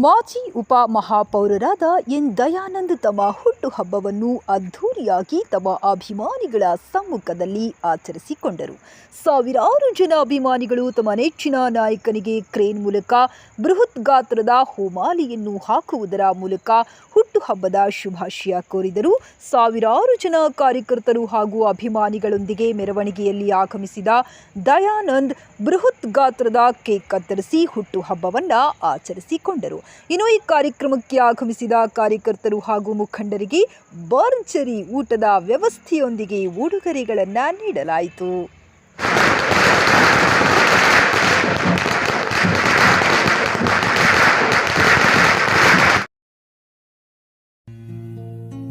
ಮಾಜಿ ಉಪ ಮಹಾಪೌರರಾದ ಎನ್ ದಯಾನಂದ್ ತಮ್ಮ ಹುಟ್ಟುಹಬ್ಬವನ್ನು ಅದ್ಧೂರಿಯಾಗಿ ತಮ್ಮ ಅಭಿಮಾನಿಗಳ ಸಮ್ಮುಖದಲ್ಲಿ ಆಚರಿಸಿಕೊಂಡರು. ಸಾವಿರಾರು ಜನ ಅಭಿಮಾನಿಗಳು ತಮ್ಮ ನೆಚ್ಚಿನ ನಾಯಕನಿಗೆ ಕ್ರೇನ್ ಮೂಲಕ ಬೃಹತ್ ಗಾತ್ರದ ಹೂಮಾಲೆಯನ್ನು ಹಾಕುವುದರ ಮೂಲಕ ಹುಟ್ಟುಹಬ್ಬದ ಶುಭಾಶಯ ಕೋರಿದರು. ಸಾವಿರಾರು ಜನ ಕಾರ್ಯಕರ್ತರು ಹಾಗೂ ಅಭಿಮಾನಿಗಳೊಂದಿಗೆ ಮೆರವಣಿಗೆಯಲ್ಲಿ ಆಗಮಿಸಿದ ದಯಾನಂದ್ ಬೃಹತ್ ಗಾತ್ರದ ಕೇಕ್ ಕತ್ತರಿಸಿ ಹುಟ್ಟುಹಬ್ಬವನ್ನು ಆಚರಿಸಿಕೊಂಡರು. ಇನ್ನು ಈ ಕಾರ್ಯಕ್ರಮಕ್ಕೆ ಆಗಮಿಸಿದ ಕಾರ್ಯಕರ್ತರು ಹಾಗೂ ಮುಖಂಡರಿಗೆ ಭರ್ಜರಿ ಊಟದ ವ್ಯವಸ್ಥೆಯೊಂದಿಗೆ ಉಡುಗೊರೆಗಳನ್ನು ನೀಡಲಾಯಿತು.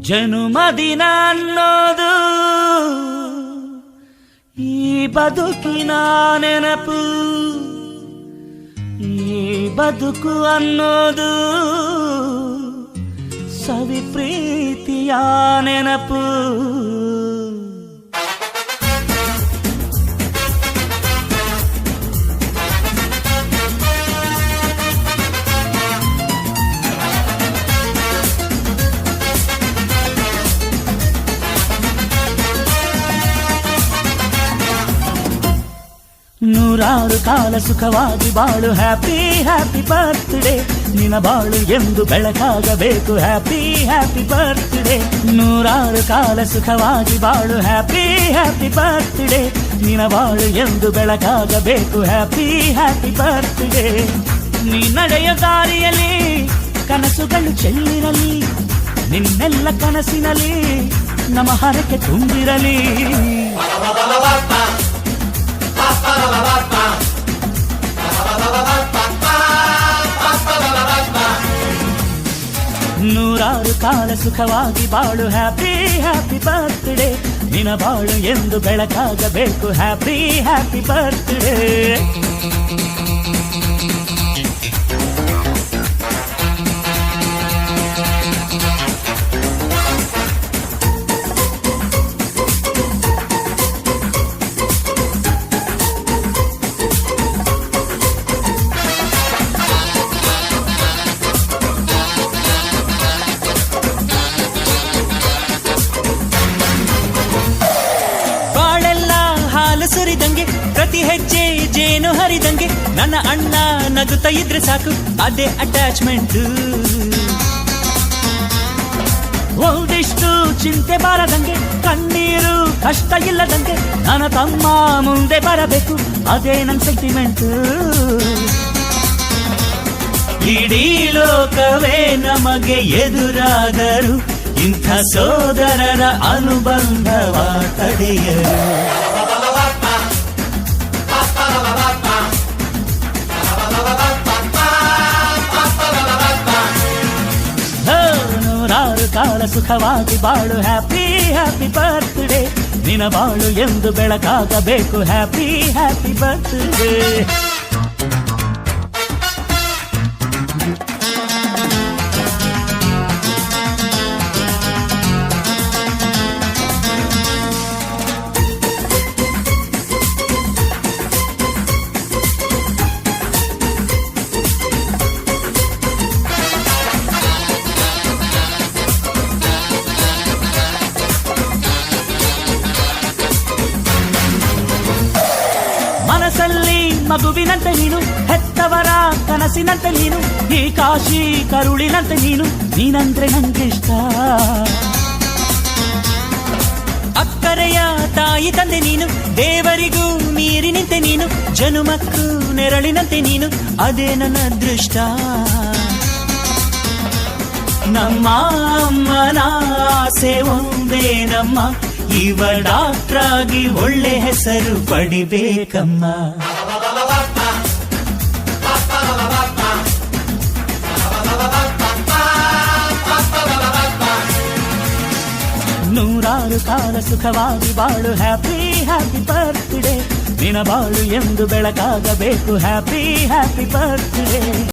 ಜನುಮದಿನ ಅನ್ನೋದು ಈ ಬದುಕಿನ ನೆನಪು, ಈ ಬದುಕು ಅನ್ನೋದು ಸವಿ ಪ್ರೀತಿಯ ನೆನಪು. ನೂರಾರು ಕಾಲ ಸುಖವಾಗಿ ಬಾಳು, ಹ್ಯಾಪಿ ಹ್ಯಾಪಿ ಬರ್ತ್ಡೇ. ನಿನ್ನ ಬಾಳು ಎಂದು ಬೆಳಕಾಗಬೇಕು, ಹ್ಯಾಪಿ ಹ್ಯಾಪಿ ಬರ್ತ್ಡೇ. ನೂರಾರು ಕಾಲ ಸುಖವಾಗಿ ಬಾಳು, ಹ್ಯಾಪಿ ಹ್ಯಾಪಿ ಬರ್ತ್ಡೇ. ನಿನ್ನ ಬಾಳು ಎಂದು ಬೆಳಕಾಗಬೇಕು, ಹ್ಯಾಪಿ ಹ್ಯಾಪಿ ಬರ್ತ್ಡೇ. ನೀ ನಡೆಯ ದಾರಿಯಲ್ಲಿ ಕನಸುಗಳು ಚೆಲ್ಲಿರಲಿ, ನಿನ್ನೆಲ್ಲ ಕನಸಿನಲ್ಲಿ ನಮ್ಮ ಹರಕೆ ತುಂಬಿರಲಿ. ನೂರಾರು ಕಾಲ ಸುಖವಾಗಿ ಬಾಳು, ಹ್ಯಾಪಿ ಹ್ಯಾಪಿ ಬರ್ತ್ಡೇ. ನಿನ್ನ ಬಾಳು ಎಂದು ಬೆಳಕಾಗಬೇಕು, ಹ್ಯಾಪಿ ಹ್ಯಾಪಿ ಬರ್ತ್ಡೇ. ಸುರಿದಂಗೆ ಪ್ರತಿ ಹೆಜ್ಜೆ ಜೇನು ಹರಿದಂಗೆ, ನನ್ನ ಅಣ್ಣ ನಗುತ್ತಾ ಇದ್ರೆ ಸಾಕು, ಅದೇ ಅಟ್ಯಾಚ್ಮೆಂಟ್. ಒಂದಿಷ್ಟು ಚಿಂತೆ ಬಾರದಂಗೆ, ಕಣ್ಣೀರು ಕಷ್ಟ ಇಲ್ಲದಂಗೆ, ನನ್ನ ತಮ್ಮ ಮುಂದೆ ಬರಬೇಕು, ಅದೇ ನನ್ನ ಸೆಂಟಿಮೆಂಟ್. ಇಡೀ ಲೋಕವೇ ನಮಗೆ ಎದುರಾದರು, ಇಂಥ ಸೋದರರ ಅನುಬಂಧವ ತಡೆಯರು. ನೂರಾರು ಕಾಲ ಸುಖವಾಗಿ ಬಾಳು, ಹ್ಯಾಪಿ ಹ್ಯಾಪಿ ಬರ್ತ್ಡೇ. ನಿನ್ನ ಬಾಳು ಎಂದು ಬೆಳಕಾಗಬೇಕು, ಹ್ಯಾಪಿ ಹ್ಯಾಪಿ ಬರ್ತ್ಡೇ. ಮನಸ್ಸಲ್ಲಿ ಮಗುವಿನಂತೆ ನೀನು, ಹೆತ್ತವರ ಕನಸಿನಂತೆ ನೀನು, ಈ ಕಾಶಿ ಕರುಳಿನಂತೆ ನೀನು, ನೀನಂದ್ರೆ ನಂಗಿಷ್ಟ. ಅಕ್ಕರೆಯ ತಾಯಿ ತಂದೆ ನೀನು, ದೇವರಿಗೂ ಮೀರಿ ನಿಂತೆ ನೀನು, ಜನುಮಕ್ಕೂ ನೆರಳಿನಂತೆ ನೀನು, ಅದೇ ನನ್ನ ಅದೃಷ್ಟ. ನಮ್ಮ ಅಮ್ಮನ ಆಸೆ ಒಂದೇ ನಮ್ಮ, ಇವ ಡಾಕ್ಟ್ರಾಗಿ ಒಳ್ಳೆ ಹೆಸರು ಪಡಿಬೇಕಮ್ಮ. ನೂರಾರು ಕಾಲ ಸುಖವಾಗಿ ಬಾಳು, ಹ್ಯಾಪಿ ಹ್ಯಾಪಿ ಬರ್ತ್ಡೇ. ನಿನ್ನ ಬಾಳು ಎಂದು ಬೆಳಕಾಗಬೇಕು, ಹ್ಯಾಪಿ ಹ್ಯಾಪಿ ಬರ್ತ್ಡೇ.